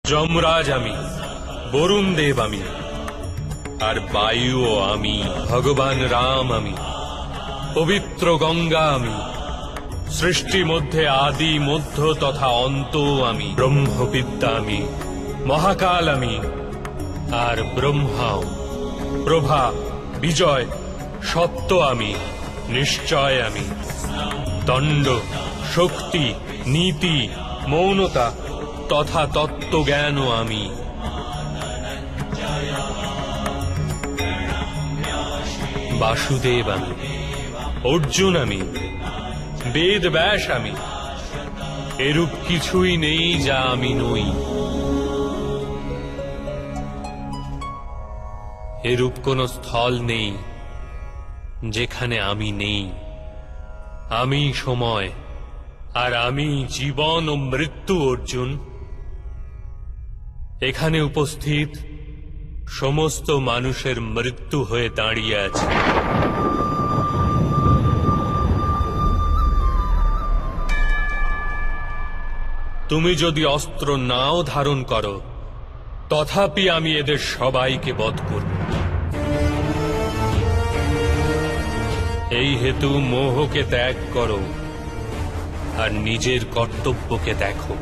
যমরাজ আমি, বরুণ দেব আমি, আর বায়ুও আমি, ভগবান রাম আমি, পবিত্র গঙ্গা আমি, সৃষ্টি মধ্যে আদি মধ্য তথা অন্ত আমি, ব্রহ্মবিদ্যা আমি, মহাকাল আমি, আর ব্রহ্মাও। প্রভা, বিজয়, সত্য আমি, নিশ্চয় আমি, দণ্ড, শক্তি, নীতি, মৌনতা তথা তত্ত্বজ্ঞানও আমি। বাসুদেব আমি, অর্জুন আমি, বেদ ব্যাস আমি, এরূপ কিছুই নেই যা আমি নই। এরূপ কোন স্থল নেই যেখানে আমি নেই। আমি সময়, আর আমি জীবন ও মৃত্যু। অর্জুন, এখানে উপস্থিত সমস্ত মানুষের মৃত্যু হয়ে দাঁড়িয়ে আছে। তুমি যদি অস্ত্র নাও ধারণ করো, তথাপি আমি এদের সবাইকে বধ করব। এই হেতু মোহকে ত্যাগ করো আর নিজের কর্তব্যকে দেখো।